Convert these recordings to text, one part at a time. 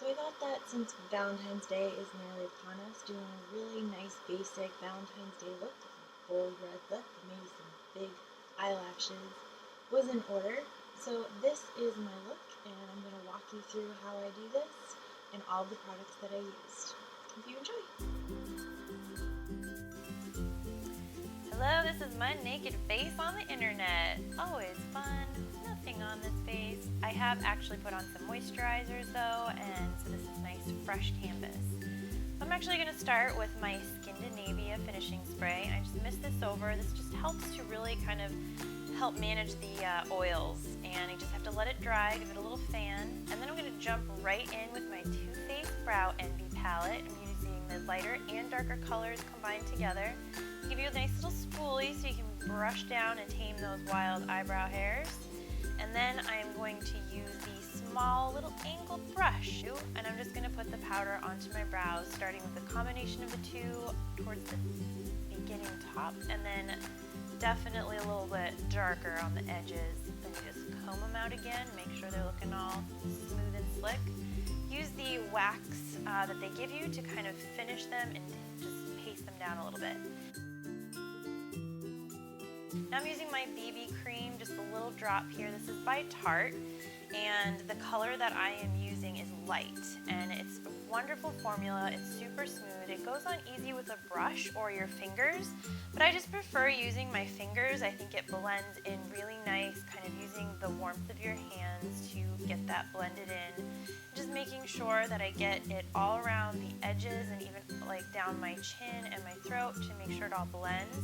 So I thought that since Valentine's Day is nearly upon us, doing a really nice basic Valentine's Day look with a bold red lip and maybe some big eyelashes was in order. So this is my look, and I'm going to walk you through how I do this and all the products that I used. Hope you enjoy! Hello, this is my naked face on the internet. Always fun. Nothing on this face. I have actually put on some moisturizers though, and so this is nice fresh canvas. I'm actually going to start with my Skindinavia finishing spray, and I just mist this over. This just helps to really kind of help manage the oils, and I just have to let it dry, give it a little fan, and then I'm going to jump right in with my Too Faced Brow Envy palette. I'm using the lighter and darker colors combined together. Give you a nice little spoolie so you can brush down and tame those wild eyebrow hairs. And then I am going to use the small little angled brush, and I'm just going to put the powder onto my brows, starting with the combination of the two towards the beginning top, and then definitely a little bit darker on the edges. Then you just comb them out again, make sure they're looking all smooth and slick. Use the wax that they give you to kind of finish them and just paste them down a little bit. Now I'm using my BB cream, just a little drop here. This is by Tarte, and the color that I am using is light, and it's a wonderful formula. It's super smooth. It goes on easy with a brush or your fingers, but I just prefer using my fingers. I think it blends in really nice, kind of using the warmth of your hands to get that blended in. Just making sure that I get it all around the edges and even like down my chin and my throat to make sure it all blends.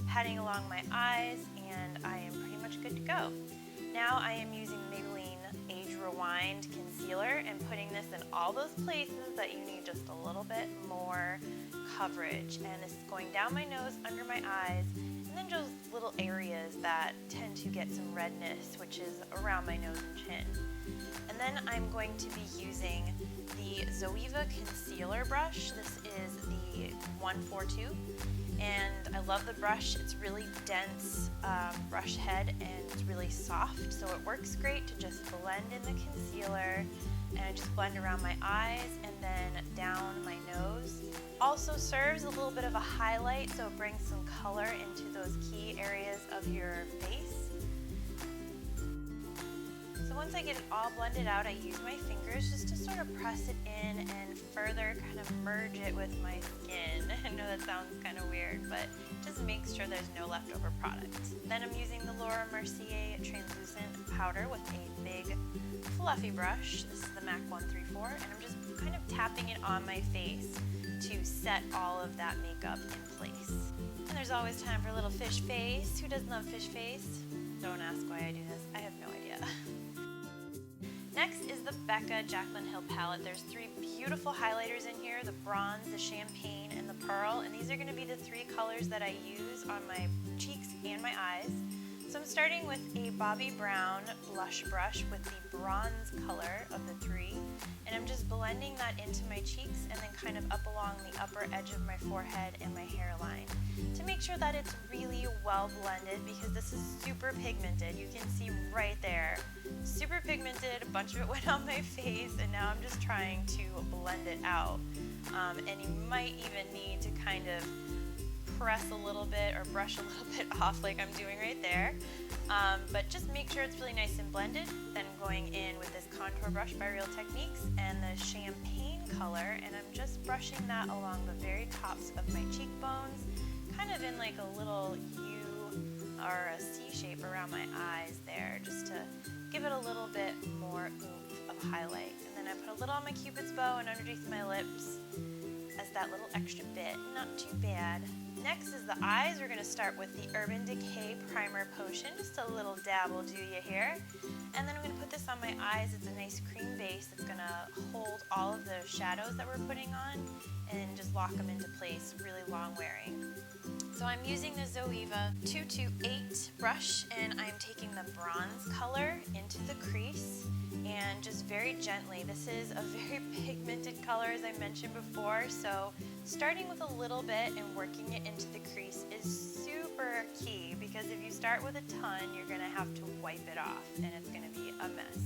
Patting along my eyes, and I am pretty much good to go. Now I am using Maybelline Age Rewind Concealer and putting this in all those places that you need just a little bit more coverage. And this is going down my nose, under my eyes, and then just little areas that tend to get some redness, which is around my nose and chin. And then I'm going to be using the Zoeva Concealer Brush. This is the 142. And I love the brush. It's really dense brush head, and it's really soft, so it works great to just blend in the concealer, and I just blend around my eyes and then down my nose. Also serves a little bit of a highlight, so it brings some color into those key areas of your face. So once I get it all blended out, I use my fingers just to sort of press it in and further kind of merge it with my skin. I know that sounds kind of weird, but just make sure there's no leftover product. Then I'm using the Laura Mercier translucent powder with a big fluffy brush. This is the MAC 134, and I'm just kind of tapping it on my face to set all of that makeup in place. And there's always time for a little fish face. Who doesn't love fish face? Don't ask why I do this. I have no idea. Next is the Becca Jaclyn Hill palette. There's three beautiful highlighters in here, the bronze, the champagne, and the pearl, and these are going to be the three colors that I use on my cheeks and my eyes. So I'm starting with a Bobbi Brown blush brush with the bronze color of the three, and I'm just blending that into my cheeks and then kind of up along the upper edge of my forehead and my hairline to make sure that it's really well blended, because this is super pigmented. You can see right there, super pigmented, a bunch of it went on my face, and now I'm just trying to blend it out. And you might even need to kind of press a little bit or brush a little bit off like I'm doing right there. But just make sure it's really nice and blended. Then I'm going in with this contour brush by Real Techniques and the champagne color, and I'm just brushing that along the very tops of my cheekbones, kind of in like a little U or a C shape around my eyes there, just to give it a little bit more oomph of highlight. And then I put a little on my cupid's bow and underneath my lips as that little extra bit. Not too bad. Next is the eyes. We're going to start with the Urban Decay Primer Potion. Just a little dab will do you here. And then I'm going to put this on my eyes. It's a nice cream base. It's going to hold all of the shadows that we're putting on and just lock them into place, really long wearing. So I'm using the Zoeva 228 brush, and I'm taking the bronze color into the crease and just very gently. This is a very pigmented color, as I mentioned before, so starting with a little bit and working it into the crease is super key, because if you start with a ton, you're going to have to wipe it off and it's going to be a mess.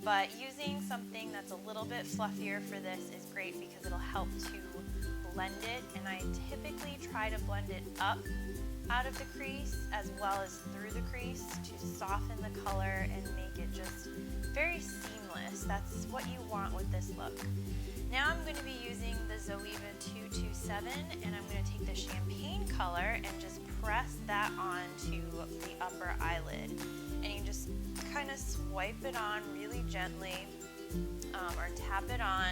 but using something that's a little bit fluffier for this is great because it'll help to blend it, and I typically try to blend it up out of the crease as well as through the crease to soften the color and make it just very seamless. That's what you want with this look. Now I'm going to be using the Zoeva 227, and I'm going to take the champagne color and just press that onto the upper eyelid. And you just kind of swipe it on really gently, or tap it on,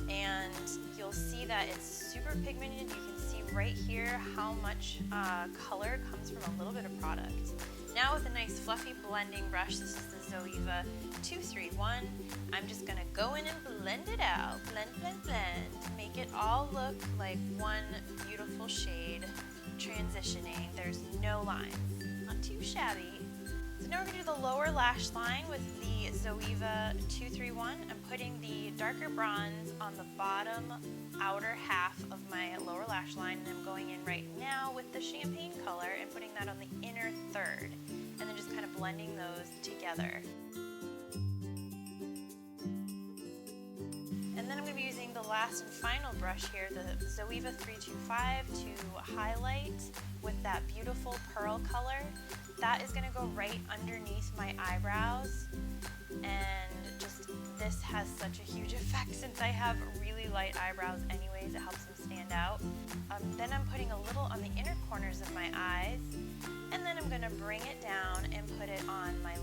and you'll see that it's super pigmented. You can see right here how much color comes from a little bit of product. Now with a nice fluffy blending brush, this is the Zoeva 231, I'm just going to go in and blend it out. Blend, blend, blend. To make it all look like one beautiful shade transitioning. There's no lines. Not too shabby. So now we're going to do the lower lash line with the Zoeva 231. I'm putting the darker bronze on the bottom outer half of my lower lash line, and I'm going in right now with the champagne color and putting that on the inner third, and then just kind of blending those together. And then I'm going to be using the last and final brush here, the Zoeva 325, to highlight with that beautiful pearl color. That is going to go right underneath my eyebrows, and just this has such a huge effect since I have really light eyebrows anyways. It helps them stand out. Then I'm putting a little on the inner corners of my eyes, and then I'm going to bring it down and put it on my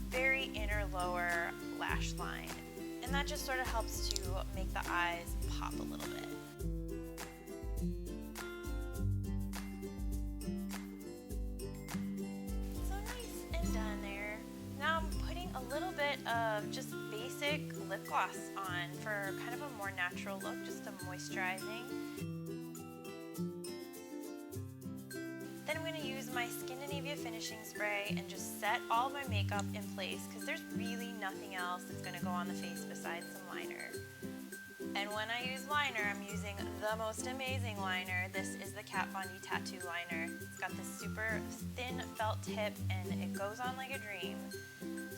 very inner lower lash line. And that just sort of helps to make the eyes pop a little bit. So nice and done there. Now I'm putting a little bit of just basic lip gloss on for kind of a more natural look, just a moisturizing. Then I'm going to use my Skindinavia finishing spray and just set all of my makeup in place because there's really nothing else that's going to go on the face besides some liner. And when I use liner, I'm using the most amazing liner. This is the Kat Von D Tattoo Liner. It's got this super thin felt tip and it goes on like a dream.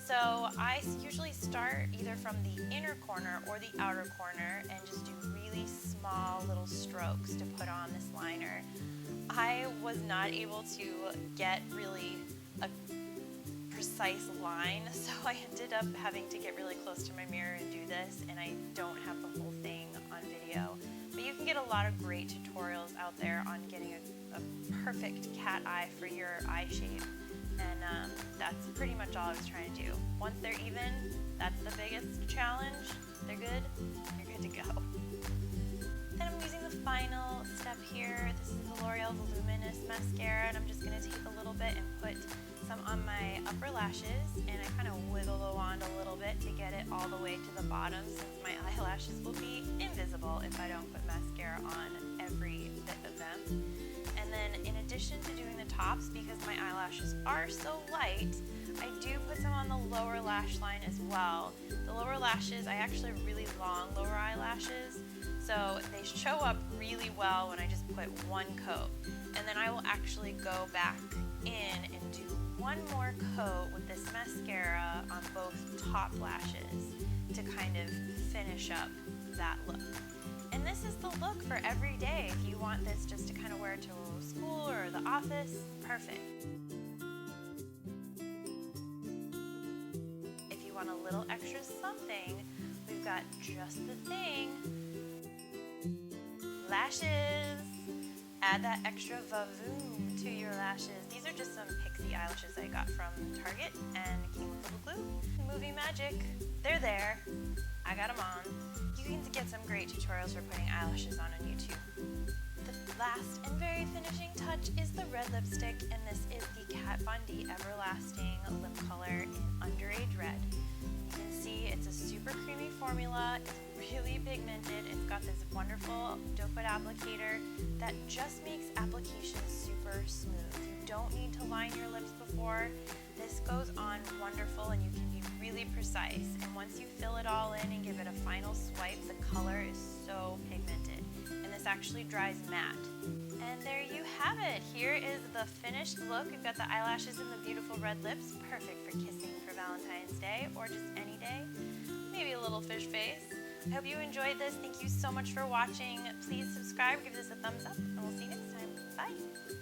So I usually start either from the inner corner or the outer corner and just do really small little strokes to put on this liner. I was not able to get really a precise line, so I ended up having to get really close to my mirror and do this, and I don't have the whole thing on video. But you can get a lot of great tutorials out there on getting a perfect cat eye for your eye shape, and that's pretty much all I was trying to do. Once they're even, that's the biggest challenge. They're good, you're good to go. Then I'm using the final step here. This is the Loreal Voluminous mascara, and I'm just going to take a little bit and put some on my upper lashes, and I kind of wiggle the wand a little bit to get it all the way to the bottom, since my eyelashes will be invisible if I don't put mascara on every bit of them. And then in addition to doing the tops, because my eyelashes are so light, I do put some on the lower lash line as well. The lower lashes, I actually have really long lower eyelashes, so they show up really well when I just put one coat. And then I will actually go back in and do one more coat with this mascara on both top lashes to kind of finish up that look. And this is the look for every day. If you want this just to kind of wear to school or the office, perfect. If you want a little extra something, we've got just the thing. Lashes. Add that extra vavoom to your lashes. These are just some Pixi eyelashes I got from Target and came with a little glue. Movie magic. They're there. I got them on. You can get some great tutorials for putting eyelashes on YouTube. The last and very finishing touch is the red lipstick, and this is the Kat Von D Everlasting lip color in Underage Red. You can see it's a super creamy formula. It's really pigmented. It's got this wonderful doe foot applicator that just makes application super smooth. You don't need to line your lips before. This goes on wonderful, and you can be really precise. And once you fill it all in and give it a final swipe, the color is so pigmented. And this actually dries matte. And there you have it. Here is the finished look. We've got the eyelashes and the beautiful red lips, perfect for kissing for Valentine's Day or just any day. Maybe a little fish face. I hope you enjoyed this. Thank you so much for watching. Please subscribe, give this a thumbs up, and we'll see you next time. Bye.